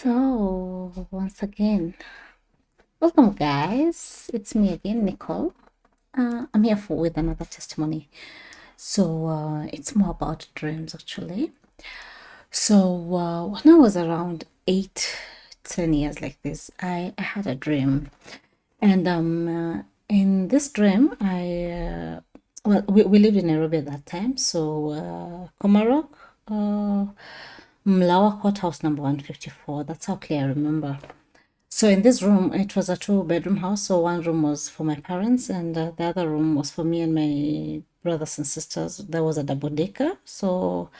So, once again, welcome, guys. It's me again, Nicole. I'm here with another testimony. So, it's more about dreams actually. So, when I was around 8, 10 years like this, I had a dream, and in this dream, we lived in Nairobi at that time. So, Komarok, Mlawa Courthouse number 154. That's how clear I remember. So in this room, it was a two-bedroom house. So one room was for my parents, and the other room was for me and my brothers and sisters. There was a double decker. So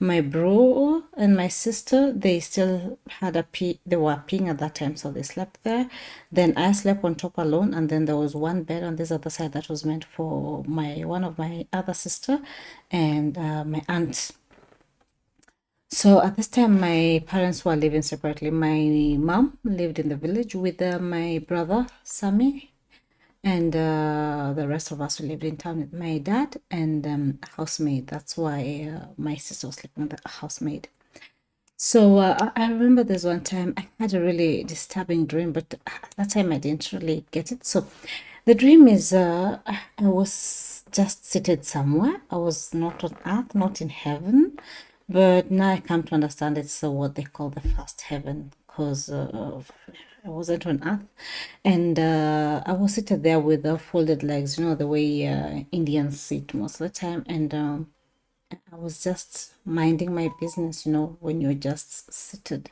my bro and my sister, they still had they were peeing at that time, so they slept there. Then I slept on top alone, and then there was one bed on this other side that was meant for one of my other sister and my aunt. So at this time, my parents were living separately. My mom lived in the village with my brother, Sami, and the rest of us who lived in town with my dad and a housemaid. That's why my sister was sleeping with a housemaid. So I remember there's one time I had a really disturbing dream, but at that time I didn't really get it. So the dream is I was just seated somewhere. I was not on earth, not in heaven, but now I come to understand it's what they call the first heaven because I wasn't on earth. And I was seated there with folded legs, the way Indians sit most of the time. And I was just minding my business, when you're just seated.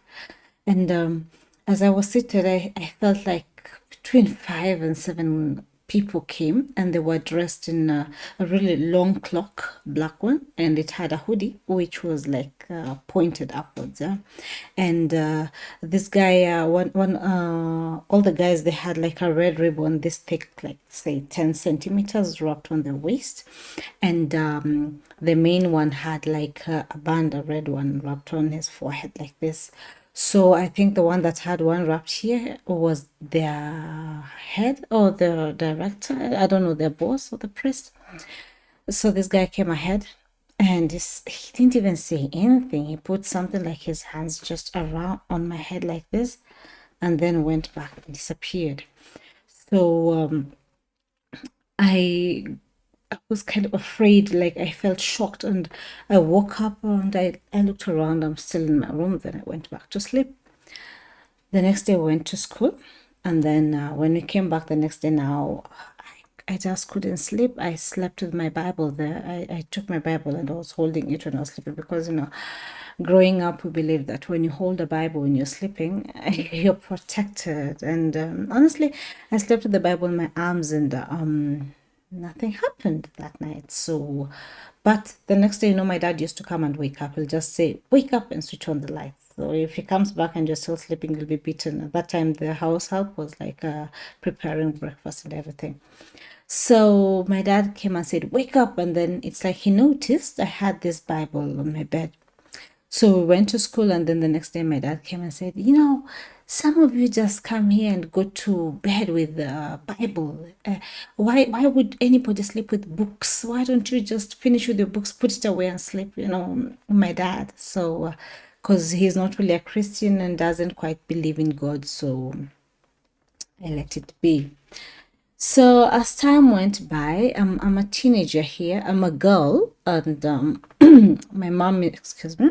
And as I was seated, I felt like between 5 and 7 people came, and they were dressed in a really long cloak, black one, and it had a hoodie which was like pointed upwards. Yeah, and this guy, all the guys, they had like a red ribbon, this thick, like say 10 centimeters, wrapped on the waist, and the main one had like a band, a red one, wrapped on his forehead like this. So I think the one that had one wrapped here was their head or the director. I don't know, their boss or the priest. So this guy came ahead and he didn't even say anything. He put something like his hands just around on my head like this and then went back and disappeared. So I was kind of afraid, like I felt shocked, and I woke up and I looked around. I'm still in my room. Then I went back to sleep. The next day, we went to school, and then when we came back the next day, now I just couldn't sleep. I slept with my Bible there. I took my Bible and I was holding it when I was sleeping because, growing up, we believe that when you hold a Bible when you're sleeping, you're protected. And honestly, I slept with the Bible in my arms, and nothing happened that night. So, but the next day, my dad used to come and wake up. He'll just say, "Wake up and switch on the lights." So if he comes back and you're still sleeping, you'll be beaten. At that time, the house help was like preparing breakfast and everything. So my dad came and said, "Wake up." And then it's like he noticed I had this Bible on my bed. So we went to school, and then the next day my dad came and said, some of you just come here and go to bed with the Bible. Why would anybody sleep with books? Why don't you just finish with your books, put it away and sleep, my dad. So, because he's not really a Christian and doesn't quite believe in God, so I let it be. So as time went by, I'm a teenager here. I'm a girl, and my mom, excuse me,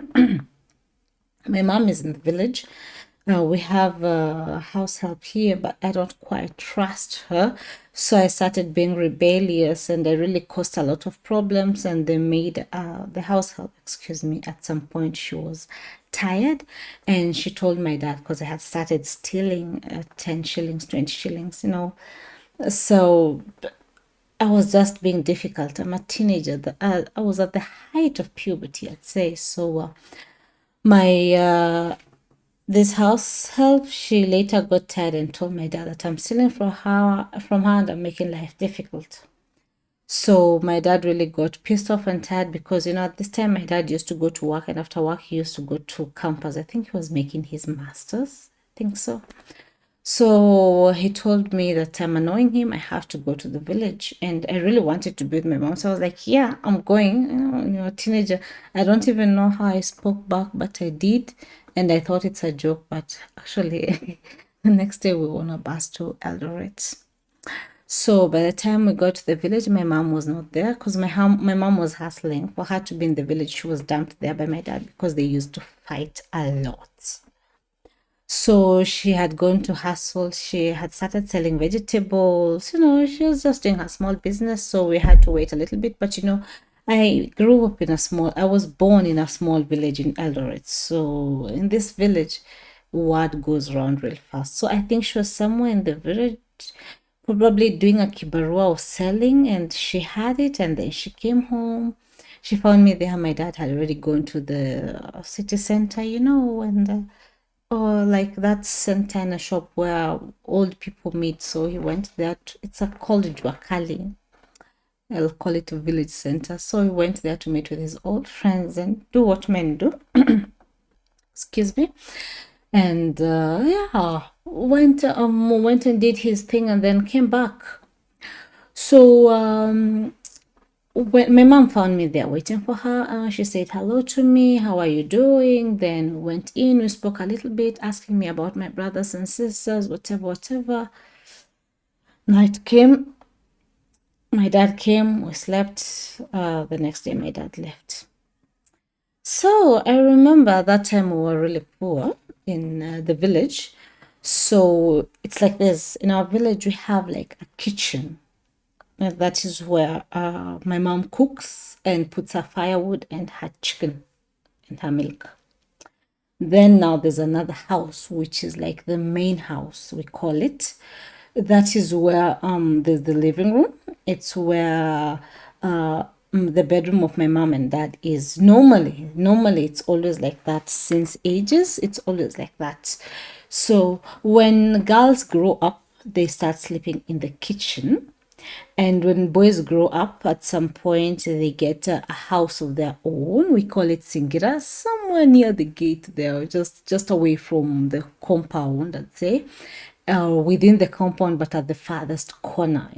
my mom is in the village. We have a house help here, but I don't quite trust her. So I started being rebellious, and I really caused a lot of problems. And they made the house help, excuse me, at some point she was tired, and she told my dad, because I had started stealing 10 shillings, 20 shillings, So I was just being difficult. I'm a teenager. I was at the height of puberty, I'd say. So my this house help, she later got tired and told my dad that I'm stealing from her and I'm making life difficult. So my dad really got pissed off and tired because, at this time my dad used to go to work, and after work he used to go to campus. I think he was making his master's. I think so. So he told me that I'm annoying him. I have to go to the village. And I really wanted to be with my mom. So I was like, yeah, I'm going. A teenager. I don't even know how I spoke back, but I did. and I thought it's a joke, but actually, the next day we were on a bus to Eldoret. So by the time we got to the village, my mom was not there because my mom was hustling. For her to be in the village, she was dumped there by my dad because they used to fight a lot. So she had gone to hustle. She had started selling vegetables. She was just doing her small business. So we had to wait a little bit. But I was born in a small village in Eldoret. So in this village, word goes around real fast. So I think she was somewhere in the village, probably doing a kibarua of selling, and she had it. And then she came home. She found me there. My dad had already gone to the city center, and or like that center in a shop where old people meet. So he went there. It's called Dwakali. I'll call it a village center. So he went there to meet with his old friends and do what men do. Excuse me. And yeah, went and did his thing and then came back. So when my mom found me there waiting for her, she said hello to me. How are you doing? Then went in. We spoke a little bit, asking me about my brothers and sisters, whatever. Night came. My dad came. We slept. The next day, my dad left. So I remember that time we were really poor in the village. So it's like this in our village, we have like a kitchen. And that is where my mom cooks and puts her firewood and her chicken and her milk. Then now there's another house, which is like the main house, we call it. That is where there's the living room. It's where the bedroom of my mom and dad is. Normally it's always like that since ages. It's always like that. So when girls grow up, they start sleeping in the kitchen. And when boys grow up, at some point they get a house of their own. We call it singira, somewhere near the gate there, just away from the compound, I'd say, within the compound, but at the farthest corner.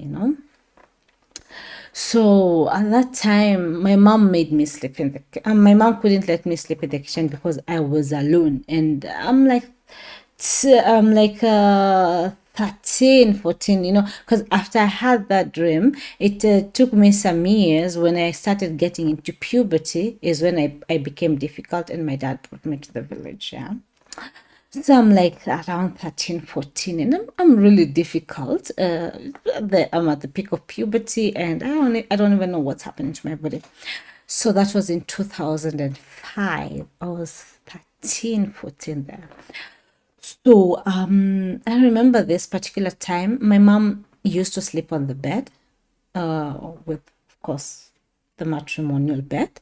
So at that time, my mom made me sleep in the. My mom couldn't let me sleep in the kitchen because I was alone, and I'm like 13, 14, because after I had that dream, it took me some years. When I started getting into puberty is when I became difficult, and my dad brought me to the village, yeah. So I'm like around 13, 14, and I'm really difficult. I'm at the peak of puberty, and I don't even know what's happening to my body. So that was in 2005. I was 13, 14 there. So I remember this particular time. My mom used to sleep on the bed, with, of course, the matrimonial bed,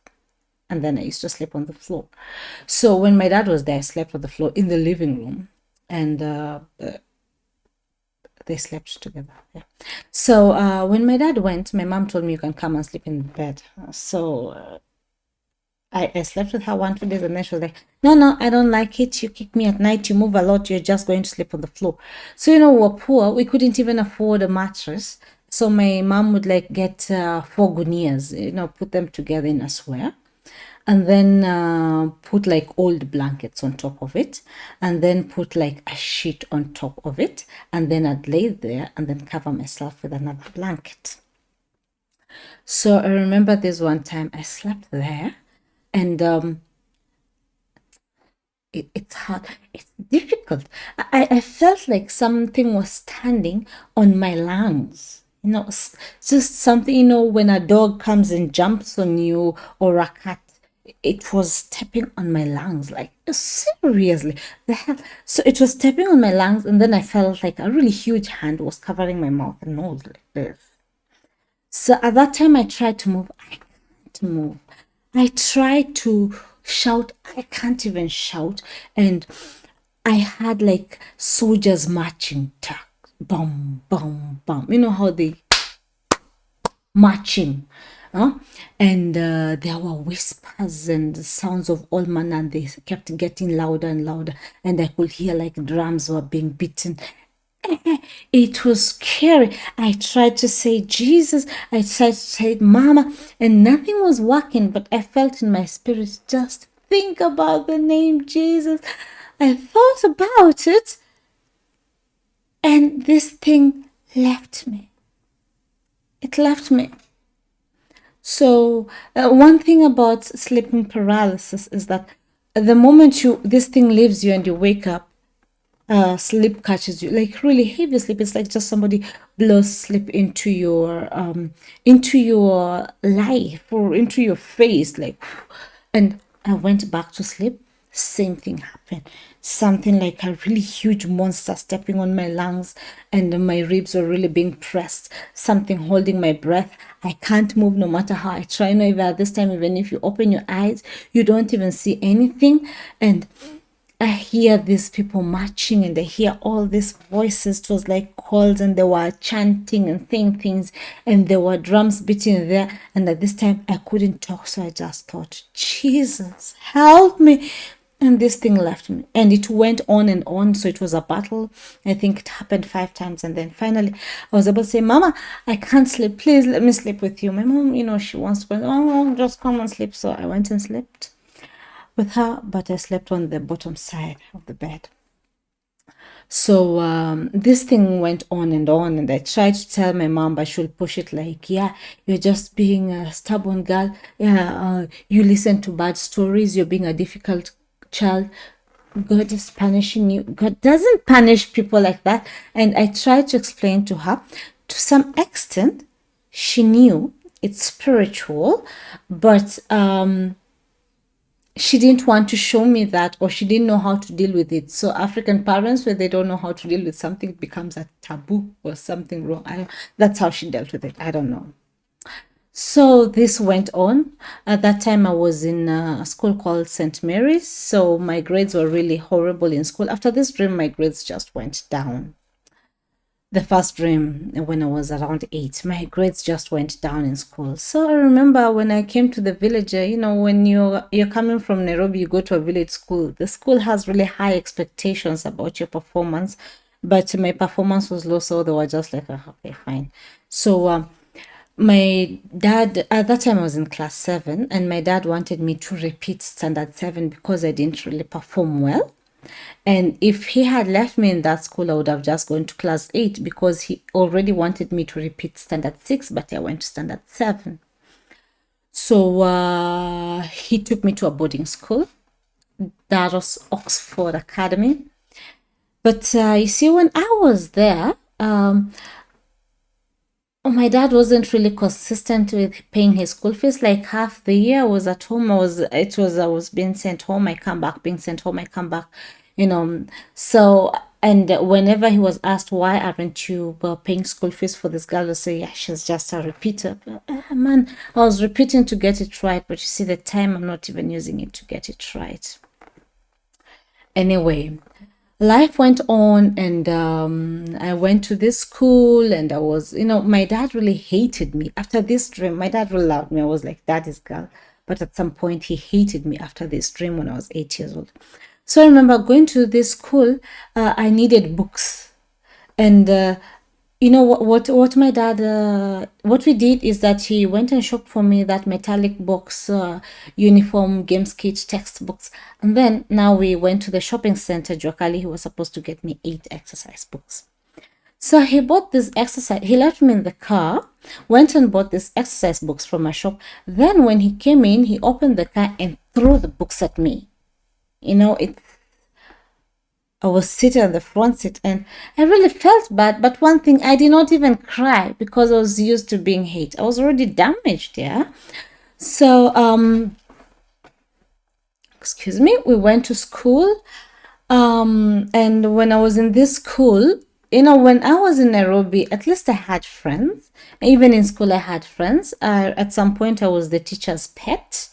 and then I used to sleep on the floor. So when my dad was there, I slept on the floor in the living room, and they slept together. Yeah. So when my dad went, my mom told me, you can come and sleep in the bed. So I slept with her 1, 2 days, and then she was like, no, I don't like it. You kick me at night. You move a lot. You're just going to sleep on the floor. So, we're poor. We couldn't even afford a mattress. So my mom would like get 4 gunias, put them together in a square, and then put like old blankets on top of it, and then put like a sheet on top of it, and then I'd lay there and then cover myself with another blanket. So I remember this one time I slept there, and it's hard, it's difficult. I felt like something was standing on my lungs, just something, when a dog comes and jumps on you, or a cat, it was tapping on my lungs, like seriously, the hell. So it was tapping on my lungs, and then I felt like a really huge hand was covering my mouth and nose like this. So at that time, I tried to move. I can't move. I tried to shout. I can't even shout. And I had like soldiers marching. Tack, bum, bum, bum. You know how they marching. And there were whispers and sounds of all manner, and they kept getting louder and louder. And I could hear like drums were being beaten. It was scary. I tried to say Jesus, I tried to say Mama, and nothing was working, but I felt in my spirit, just think about the name Jesus. I thought about it, and this thing left me. It left me. So one thing about sleeping paralysis is that the moment this thing leaves you and you wake up, sleep catches you, like really heavy sleep. It's like just somebody blows sleep into your life or into your face, like. And I went back to sleep. Same thing happened. Something like a really huge monster stepping on my lungs, and my ribs were really being pressed. Something holding my breath. I can't move no matter how I try. No, even at this time, even if you open your eyes, you don't even see anything. And I hear these people marching, and I hear all these voices. It was like calls, and they were chanting and saying things, and there were drums beating there. And at this time, I couldn't talk, so I just thought, Jesus, help me. And this thing left me, and it went on and on. So it was a battle. I think it happened 5 times, and then finally I was able to say, Mama, I can't sleep. Please let me sleep with you. My mom, she wants to go, oh, just come and sleep. So I went and slept with her, but I slept on the bottom side of the bed. So this thing went on, and I tried to tell my mom, but she'll push it like, yeah, you're just being a stubborn girl. Yeah, you listen to bad stories. You're being a difficult child. God is punishing you. God doesn't punish people like that. And I tried to explain to her. To some extent, she knew it's spiritual, but she didn't want to show me that, or she didn't know how to deal with it. So African parents, where they don't know how to deal with something, it becomes a taboo or something wrong. That's how she dealt with it. I don't know. So this went on. At that time, I was in a school called St. Mary's. So my grades were really horrible in school. After this dream, my grades just went down. The first dream, when I was around 8, my grades just went down in school. So I remember when I came to the village, when you're coming from Nairobi, you go to a village school. The school has really high expectations about your performance, but my performance was low, so they were just like, oh, okay, fine. So my dad, at that time I was in class 7, and my dad wanted me to repeat standard 7 because I didn't really perform well. And if he had left me in that school, I would have just gone to class 8 because he already wanted me to repeat standard 6, but I went to standard 7. So he took me to a boarding school. That was Oxford Academy. But you see, when I was there, my dad wasn't really consistent with paying his school fees. Like half the year I was at home. I was being sent home. I come back, being sent home. I come back, So, and whenever he was asked, why aren't you paying school fees for this girl, I say, yeah, she's just a repeater. Man, I was repeating to get it right, but you see, the time I'm not even using it to get it right. Anyway, life went on, and I went to this school, and I was, my dad really hated me. After this dream, my dad really loved me. I was like daddy's girl. But at some point, he hated me after this dream when I was 8 years old. So I remember going to this school. I needed books. And what my dad, what we did is that he went and shopped for me that metallic box, uniform, games kit, textbooks. And then now we went to the shopping center, Jokali. He was supposed to get me 8 exercise books. So he bought this exercise. He left me in the car, went and bought these exercise books from a shop. Then when he came in, he opened the car and threw the books at me. I was sitting on the front seat, and I really felt bad. But one thing, I did not even cry because I was used to being hate. I was already damaged, yeah. So, excuse me, we went to school. And when I was in this school, when I was in Nairobi, at least I had friends. Even in school, I had friends. At some point, I was the teacher's pet.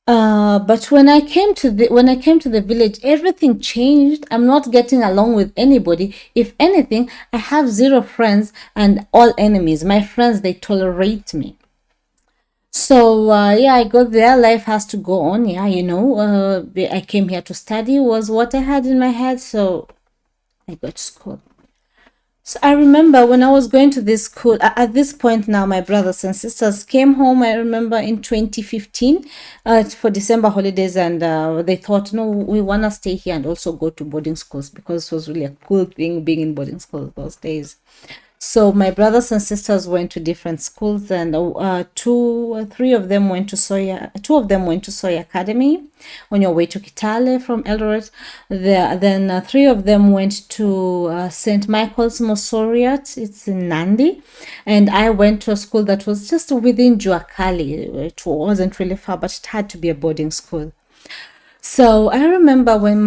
But when I came to the village, everything changed. I'm not getting along with anybody. If anything, I have 0 friends and all enemies. My friends, they tolerate me. So yeah, I got there. Life has to go on. Yeah, I came here to study was what I had in my head. So I got to school. So I remember when I was going to this school, at this point now, my brothers and sisters came home. I remember in 2015 for December holidays, and they thought, no, we want to stay here and also go to boarding schools because it was really a cool thing being in boarding schools those days. So my brothers and sisters went to different schools, and three of them went to Soya. Two of them went to Soya Academy, on your way to Kitale from Eldoret. Then three of them went to St. Michael's Mosoriat. It's in Nandi, and I went to a school that was just within Juakali. It wasn't really far, but it had to be a boarding school. So I remember when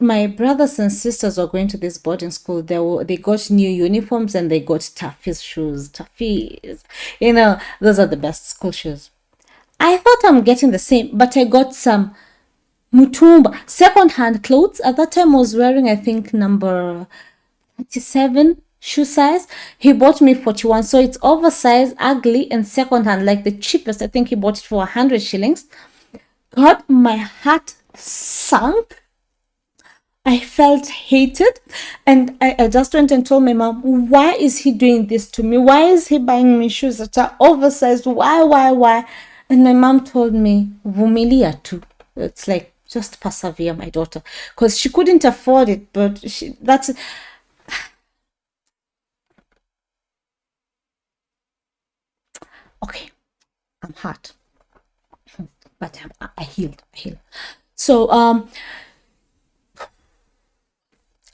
my brothers and sisters were going to this boarding school, they got new uniforms and they got Taffy's shoes. Taffy's, those are the best school shoes. I thought I'm getting the same, but I got some Mutumba second-hand clothes. At that time, I was wearing, I think, number 37 shoe size. He bought me 41, so it's oversized, ugly, and second-hand, like the cheapest. I think he bought it for 100 shillings. God, my heart sunk. I felt hated, and I just went and told my mom, why is he doing this to me? Why is he buying me shoes that are oversized? Why? And my mom told me, Vumilia too. It's like, just persevere, my daughter, because she couldn't afford it, but that's okay. I'm hurt, but I healed. So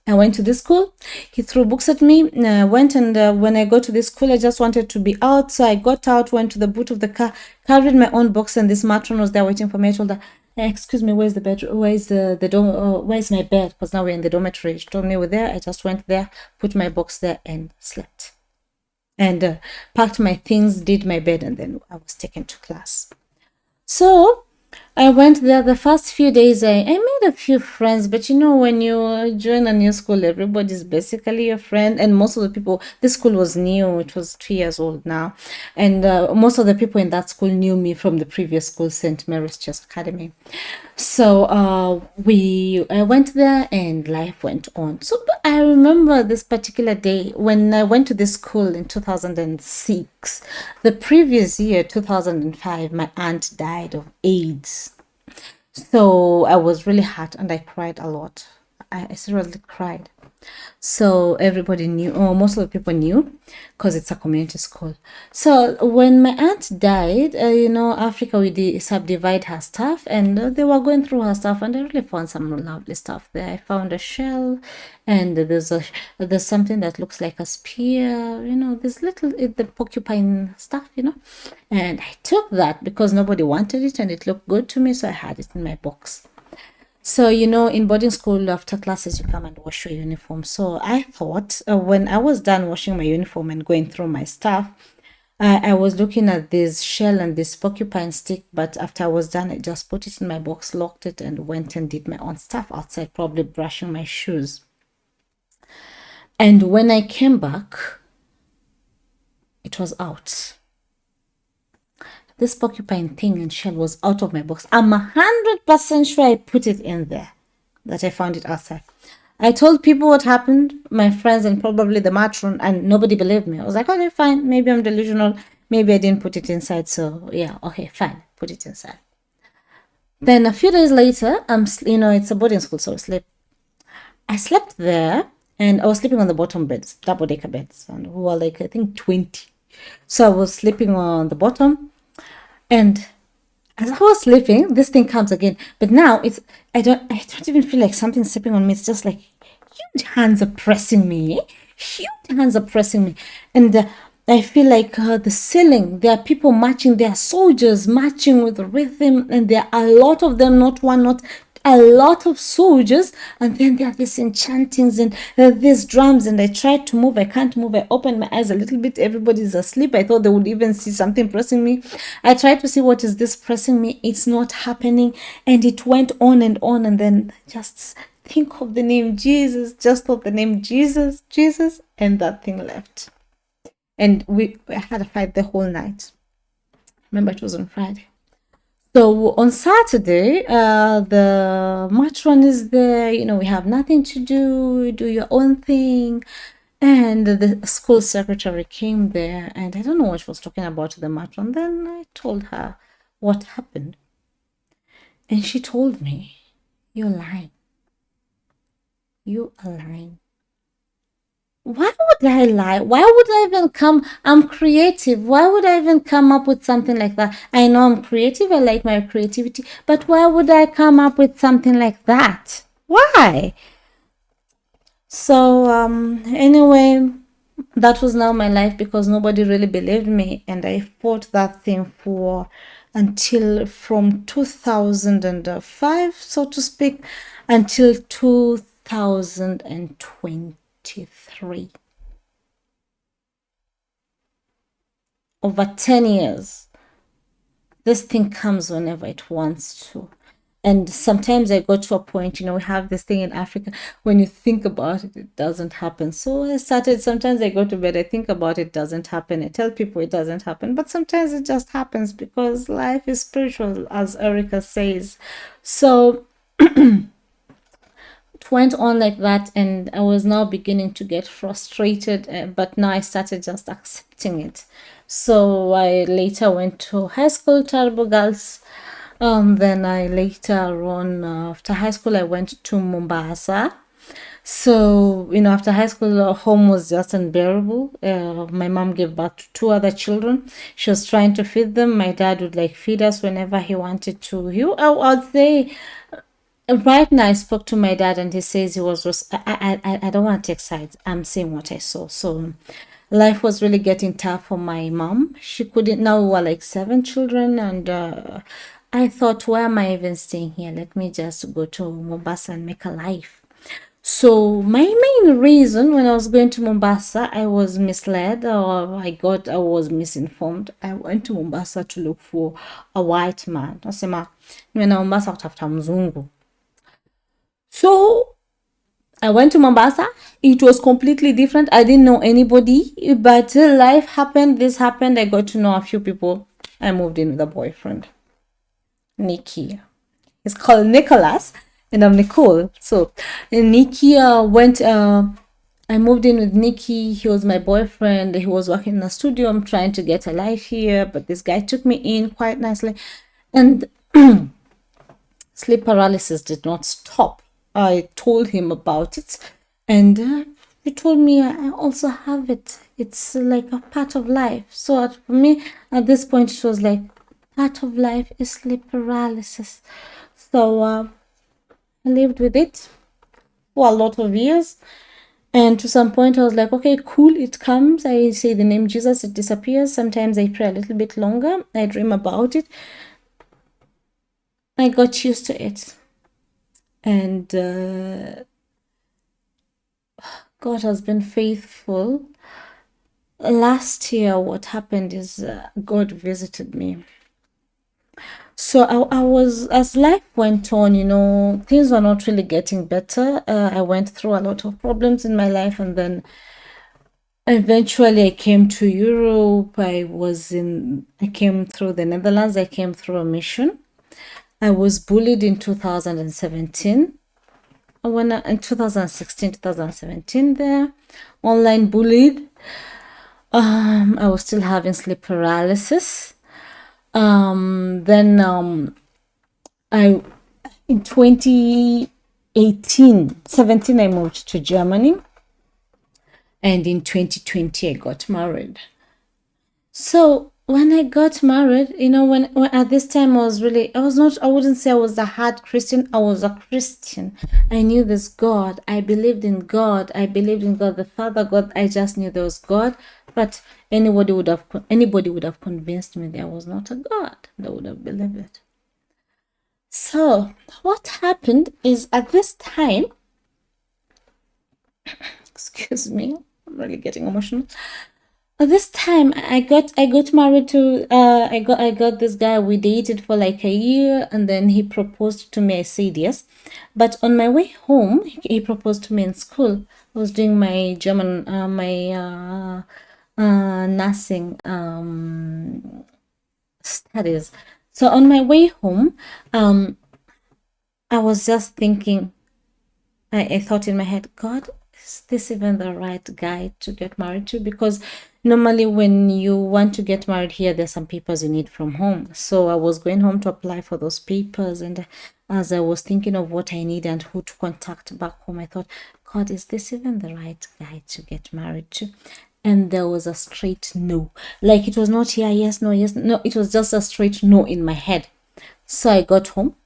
I went to this school. He threw books at me. I went, and when I got to this school, I just wanted to be out. So I got out, went to the boot of the car, carried my own box, and this matron was there waiting for me. I told her, excuse me, where's the bedroom? Where's the dorm? Where's my bed? Because now we're in the dormitory. She told me we're there. I just went there, put my box there, and slept. And packed my things, did my bed, and then I was taken to class. So I went there the first few days. I made a few friends, but when you join a new school, everybody's basically your friend. And most of the people, this school was new, it was 2 years old now. And most of the people in that school knew me from the previous school, St. Mary's Church Academy. So I went there and life went on. So I remember this particular day when I went to this school in 2006. The previous year, 2005, my aunt died of AIDS. So I was really hurt and I cried a lot. I seriously cried. So everybody knew, or most of the people knew, because it's a community school. So when my aunt died, Africa, we subdivide her stuff, and they were going through her stuff, and I really found some lovely stuff there. I found a shell, and there's something that looks like a spear, this little the porcupine stuff, and I took that because nobody wanted it, and it looked good to me, so I had it in my box. So, in boarding school, after classes, you come and wash your uniform. So I thought when I was done washing my uniform and going through my stuff, I was looking at this shell and this porcupine stick. But after I was done, I just put it in my box, locked it, and went and did my own stuff outside, probably brushing my shoes. And when I came back, it was out. This porcupine thing and shell was out of my box. I'm 100% sure I put it in there, that I found it outside. I told people what happened, my friends and probably the matron, and nobody believed me. I was like, okay, fine. Maybe I'm delusional. Maybe I didn't put it inside. So yeah, okay, fine. Put it inside. Then a few days later, it's a boarding school, so I slept there, and I was sleeping on the bottom beds, double-decker beds, and we were like, I think 20. So I was sleeping on the bottom. And as I was sleeping, this thing comes again. But now I don't even feel like something's slipping on me. It's just like huge hands are pressing me. Huge hands are pressing me. And I feel like the ceiling, there are people marching. There are soldiers marching with rhythm. And there are a lot of them, not one, not a lot of soldiers, and then there are these enchantings and these drums, and I tried to move. I can't move. I opened my eyes a little bit. Everybody's asleep. I thought they would even see something pressing me. I tried to see what is this pressing me. It's not happening, and it went on, and then just think of the name Jesus. Just thought the name Jesus, and that thing left. And I had a fight the whole night. Remember, it was on Friday. So on Saturday, the matron is there. We have nothing to do. Do your own thing. And the school secretary came there, and I don't know what she was talking about the matter. And then I told her what happened. And she told me, "You're lying. You are lying." Why would I lie? Why would I even come? I'm creative. Why would I even come up with something like that? I know I'm creative. I like my creativity. But why would I come up with something like that? Why? So, anyway, that was now my life because nobody really believed me. And I fought that thing for until from 2005, so to speak, until 2023. Over 10 years. This thing comes whenever it wants to. And sometimes I go to a point, we have this thing in Africa, when you think about it, it doesn't happen. So I started, sometimes I go to bed, I think about it, doesn't happen. I tell people it doesn't happen, but sometimes it just happens because life is spiritual, as Erica says. So it went on like that, and I was now beginning to get frustrated, but now I started just accepting it. So I later went to high school, Terrible Girls. Then I later on, after high school, I went to Mombasa. So, after high school, home was just unbearable. My mom gave birth to two other children. She was trying to feed them. My dad would like feed us whenever he wanted to. I'd say, right now, I spoke to my dad and he says he was just, I don't want to take sides. I'm saying what I saw. So, life was really getting tough for my mom. She couldn't, now we were like seven children, and I thought, why am I even staying here? Let me just go to Mombasa and make a life. So my main reason when I was going to Mombasa, I was misled, or I was misinformed. I went to Mombasa to look for a white man. Nasema, nimeenda Mombasa kutafuta mzungu. So I went to Mombasa. It was completely different. I didn't know anybody, but life happened. This happened. I got to know a few people. I moved in with a boyfriend, Nikki. He's called Nicholas, and I'm Nicole. So, Nikki went. I moved in with Nikki. He was my boyfriend. He was working in a studio. I'm trying to get a life here, but this guy took me in quite nicely, and sleep paralysis did not stop. I told him about it, and he told me I also have it. It's like a part of life. So for me, at this point, it was like part of life is sleep paralysis. So I lived with it for a lot of years. And to some point, I was like, okay, cool, it comes. I say the name Jesus, it disappears. Sometimes I pray a little bit longer. I dream about it. I got used to it. And God has been faithful. Last year, what happened is God visited me. So I was, as life went on, things were not really getting better. I went through a lot of problems in my life, and then eventually I came to Europe. I came through the Netherlands. I came through a mission. I was bullied in 2017. In 2016, 2017 there, online bullied. I was still having sleep paralysis. Then I in 17 I moved to Germany, and in 2020 I got married. So when I got married, when at this time I wouldn't say I was a hard Christian. I was a Christian. I knew this God. I believed in God. I believed in God, the Father God. I just knew there was God. But anybody would have convinced me there was not a God. They would have believed it. So what happened is, at this time, excuse me, I'm really getting emotional. At this time, I got married to I got this guy. We dated for like a year, and then he proposed to me. I said yes, but on my way home, he proposed to me in school. I was doing my German, nursing studies. So on my way home, I was just thinking. I thought in my head, God, is this even the right guy to get married to? Because normally when you want to get married here, there's some papers you need from home. So I was going home to apply for those papers, and as I was thinking of what I need and who to contact back home, I thought, God, is this even the right guy to get married to? And there was a straight no. Like, it was not yeah, yes, no, yes, no. It was just a straight no in my head. So I got home,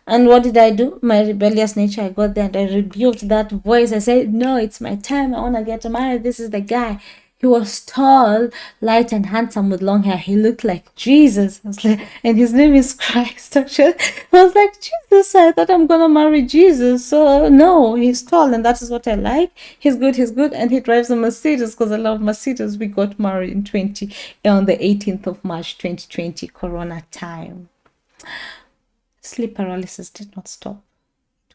and what did I do? My rebellious nature, I got there and I rebuked that voice. I said, no, it's my time. I want to get married. This is the guy. He was tall, light, and handsome with long hair. He looked like Jesus. I was like, and his name is Christ. Actually, I was like, Jesus, I thought I'm going to marry Jesus. So, no, he's tall, and that is what I like. He's good, and he drives a Mercedes, because I love Mercedes. We got married on the 18th of March, 2020, Corona time. Sleep paralysis did not stop.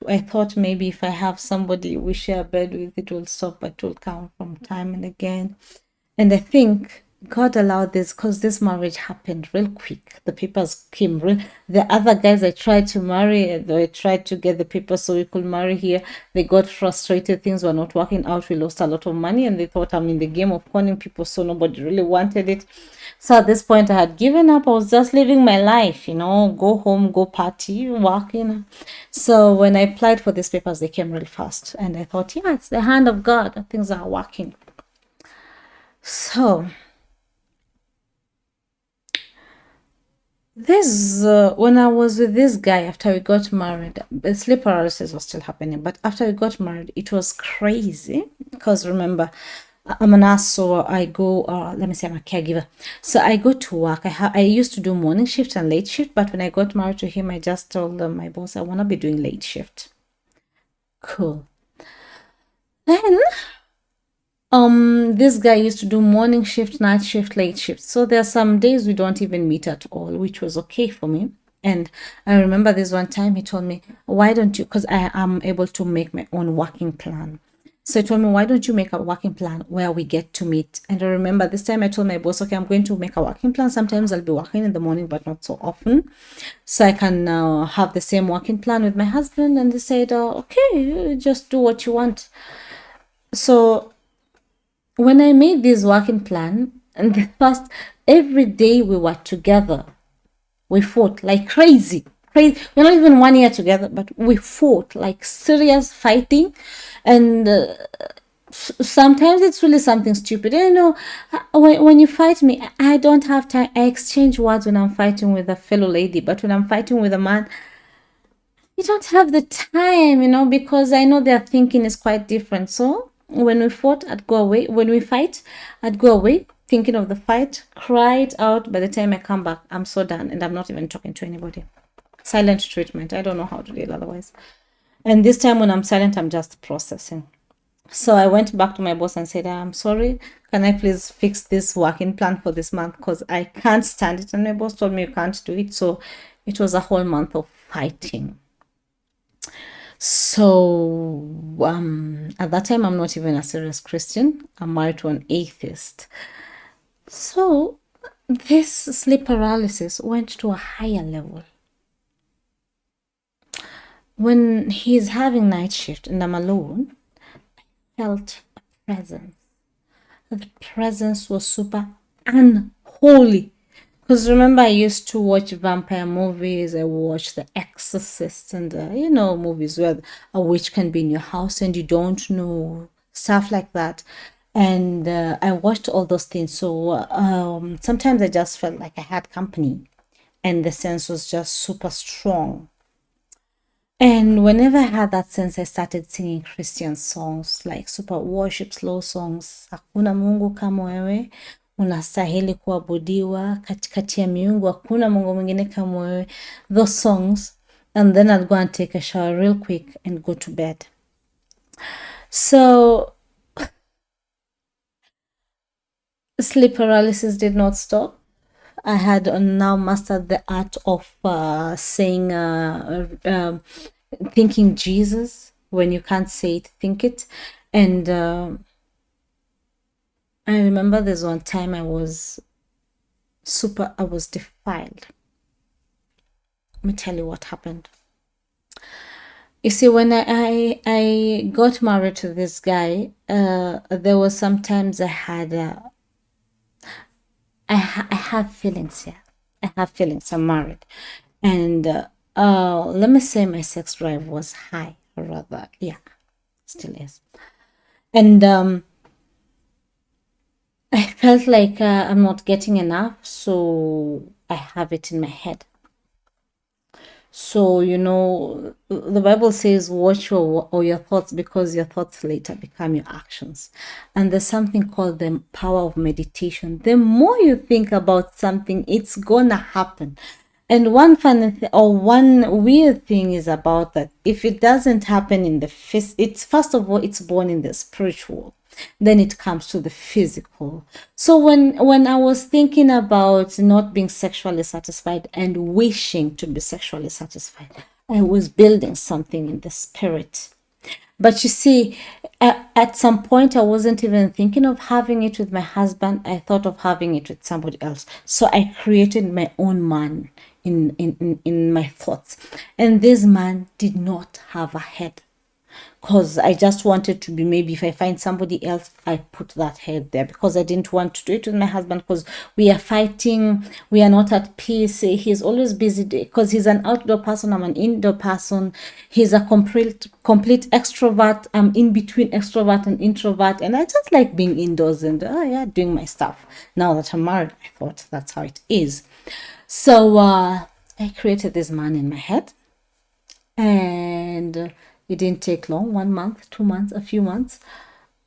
I thought maybe if I have somebody we share a bed with, it will stop, but it will come from time and again. And I think God allowed this because this marriage happened real quick. The papers came real. The other guys I tried to marry, I tried to get the papers so we could marry here. They got frustrated. Things were not working out. We lost a lot of money, and they thought I'm in the game of conning people, so nobody really wanted it. So at this point, I had given up. I was just living my life, go home, go party, working. So when I applied for these papers, they came really fast. And I thought, yeah, it's the hand of God. Things are working. So this when I was with this guy, after we got married, sleep paralysis was still happening, but after we got married, it was crazy. Because remember, I'm a nurse, so I go, let me say I'm a caregiver. So I go to work. I used to do morning shift and late shift, but when I got married to him, I just told my boss I want to be doing late shift. Cool. Then this guy used to do morning shift, night shift, late shift. So there are some days we don't even meet at all, which was okay for me. And I remember this one time he told me, why don't you, because I am able to make my own working plan. So he told me, why don't you make a working plan where we get to meet? And I remember this time I told my boss, okay, I'm going to make a working plan. Sometimes I'll be working in the morning, but not so often. So I can have the same working plan with my husband. And they said, okay, just do what you want. So when I made this working plan, and the first, every day we were together, we fought like crazy. We're not even 1 year together, but we fought like serious fighting. And sometimes it's really something stupid. When you fight me, I don't have time. I exchange words when I'm fighting with a fellow lady, but when I'm fighting with a man, you don't have the time, because I know their thinking is quite different. So when we fought, I'd go away. When we fight, I'd go away, thinking of the fight, cry it out. By the time I come back, I'm so done, and I'm not even talking to anybody. Silent treatment. I don't know how to deal otherwise. And this time when I'm silent, I'm just processing. So I went back to my boss and said, I'm sorry, can I please fix this working plan for this month? Because I can't stand it. And my boss told me you can't do it. So it was a whole month of fighting. So at that time, I'm not even a serious Christian. I'm married to an atheist. So this sleep paralysis went to a higher level. When he's having night shift and I'm alone, I felt a presence. The presence was super unholy. Because remember, I used to watch vampire movies. I watched The Exorcist and, movies where a witch can be in your house and you don't know, stuff like that. And I watched all those things. So sometimes I just felt like I had company and the sense was just super strong. And whenever I had that sense, I started singing Christian songs, like super worship, slow songs. Hakuna Mungu kama wewe, unastahili kuabudiwa, katikati ya miungu, hakuna Mungu mwingine kama wewe. Those songs. And then I'd go and take a shower real quick and go to bed. So sleep paralysis did not stop. I had now mastered the art of saying, thinking Jesus. When you can't say it, think it. And I remember there's one time I was defiled. Let me tell you what happened. You see, when I got married to this guy, there was sometimes I had I have feelings. Yeah, I have feelings. I'm married, and let me say my sex drive was high, or rather, yeah, still is. And I felt like I'm not getting enough, so I have it in my head. So, the Bible says, watch your thoughts, because your thoughts later become your actions. And there's something called the power of meditation. The more you think about something, it's gonna happen. And one funny or one weird thing is about that. If it doesn't happen in the it's first of all, it's born in the spiritual, then it comes to the physical. So when I was thinking about not being sexually satisfied and wishing to be sexually satisfied, I was building something in the spirit. But you see, at some point, I wasn't even thinking of having it with my husband. I thought of having it with somebody else. So I created my own man in my thoughts. And this man did not have a head, because I just wanted to be, maybe if I find somebody else, I put that head there, because I didn't want to do it with my husband, because we are fighting, we are not at peace. He's always busy because he's an outdoor person, I'm an indoor person. He's a complete extrovert. I'm in between extrovert and introvert, and I just like being indoors and yeah, doing my stuff. Now that I'm married, I thought that's how it is. So I created this man in my head, and it didn't take long, 1 month, 2 months, a few months.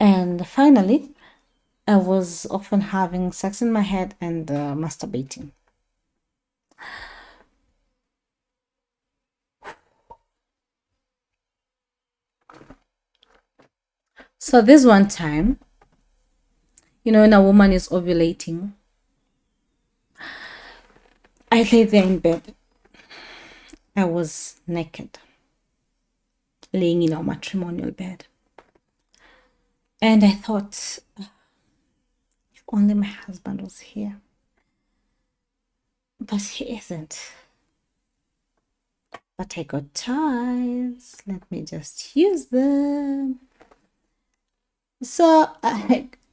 And finally, I was often having sex in my head and masturbating. So this one time, when a woman is ovulating, I lay there in bed. I was naked, laying in our matrimonial bed. And I thought, if only my husband was here. But he isn't. But I got toys. Let me just use them. So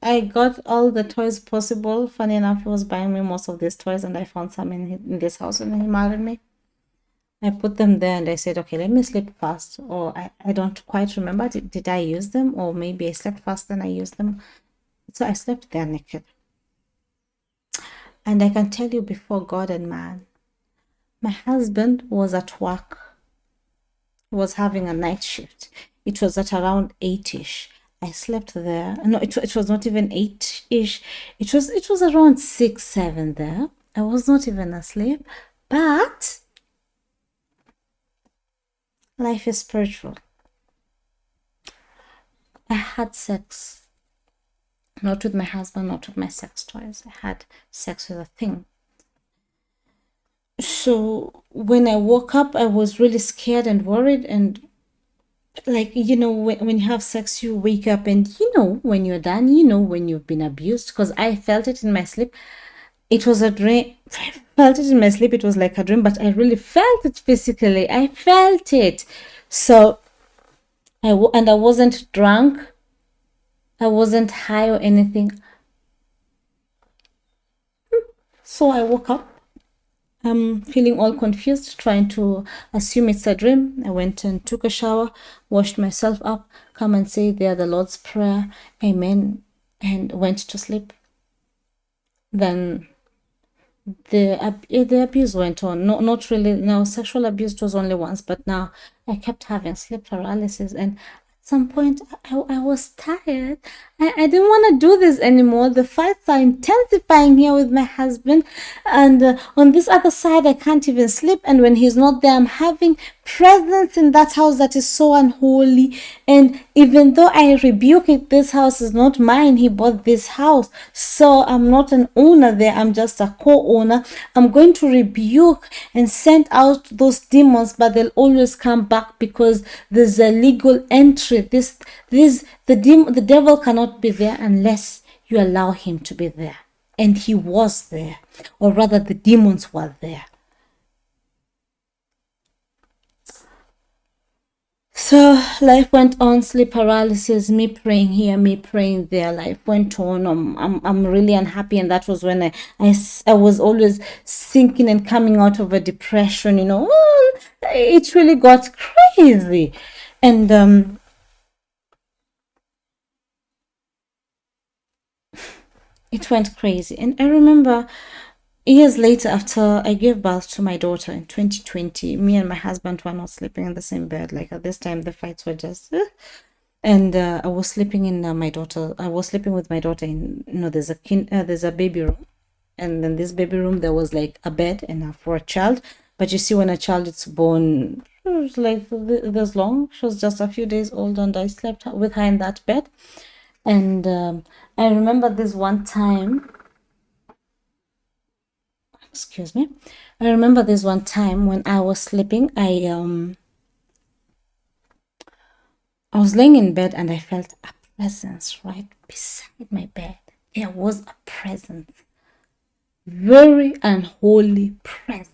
I got all the toys possible. Funny enough, he was buying me most of these toys, and I found some in this house when he married me. I put them there and I said, okay, let me sleep fast. Or I don't quite remember. Did I use them? Or maybe I slept fast and I used them. So I slept there naked. And I can tell you, before God and man, my husband was at work. He was having a night shift. It was at around 8ish. I slept there. No, it was not even 8ish. It was around 6, 7 there. I was not even asleep. But life is spiritual. I had sex. Not with my husband, not with my sex toys. I had sex with a thing. So when I woke up, I was really scared and worried. And like, when you have sex, you wake up and when you're done, when you've been abused. Because I felt it in my sleep. It was a dream. I felt it in my sleep. It was like a dream, but I really felt it physically. I felt it. So I wasn't drunk. I wasn't high or anything. So I woke up. I'm feeling all confused, trying to assume it's a dream. I went and took a shower, washed myself up, come and say there the Lord's Prayer, Amen, and went to sleep. Then the abuse went on. No, not really. No, sexual abuse was only once, but now I kept having sleep paralysis, and at some point I was tired. I didn't want to do this anymore. The fights are intensifying here with my husband, and on this other side I can't even sleep, and when he's not there, I'm having presence in that house that is so unholy. And even though I rebuke it, this house is not mine. He bought this house, so I'm not an owner there. I'm just a co-owner. I'm going to rebuke and send out those demons, but they'll always come back because there's a legal entry. The devil cannot be there unless you allow him to be there. And he was there, or rather the demons were there. So life went on, sleep paralysis, me praying here, me praying there. Life went on. I'm really unhappy, and that was when I was always sinking and coming out of a depression. It really got crazy, and it went crazy. And I remember years later, after I gave birth to my daughter in 2020, me and my husband were not sleeping in the same bed. Like at this time, the fights were just. And I was sleeping in my daughter. I was sleeping with my daughter in. There's a baby room, and in this baby room there was like a bed and for a child. But you see, when a child is born, it was like this long. She was just a few days old, and I slept with her in that bed. And I remember this one time. Excuse me. I remember this one time when I was sleeping. I was laying in bed and I felt a presence right beside my bed. There was a presence, very unholy presence,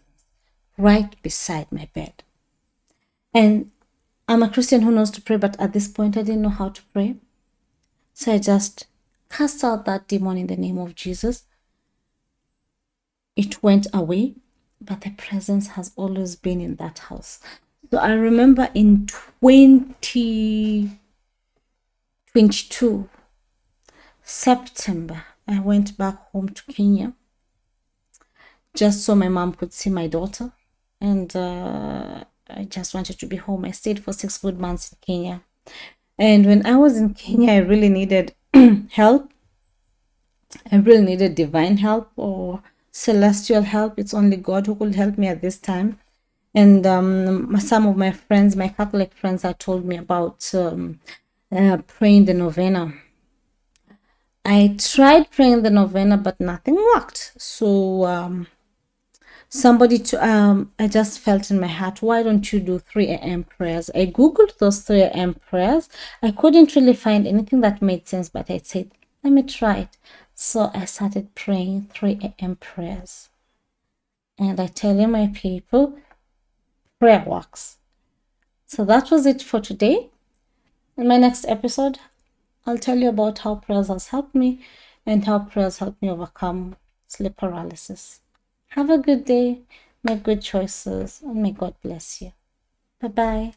right beside my bed. And I'm a Christian who knows to pray, but at this point I didn't know how to pray. So I just cast out that demon in the name of Jesus. It went away, but the presence has always been in that house. So I remember in 2022, September, I went back home to Kenya just so my mom could see my daughter. And I just wanted to be home. I stayed for 6 good months in Kenya. And when I was in Kenya, I really needed help. I really needed divine help or celestial help. It's only God who could help me at this time. And some of my friends, my Catholic friends, had told me about praying the novena. I tried praying the novena, but nothing worked. So I just felt in my heart, why don't you do 3 a.m. prayers? I googled those 3 a.m. prayers. I couldn't really find anything that made sense, but I said, let me try it. So I started praying 3 a.m. prayers. And I tell you, my people, prayer works. So that was it for today. In my next episode, I'll tell you about how prayers has helped me and how prayers helped me overcome sleep paralysis. Have a good day, make good choices, and may God bless you. Bye-bye.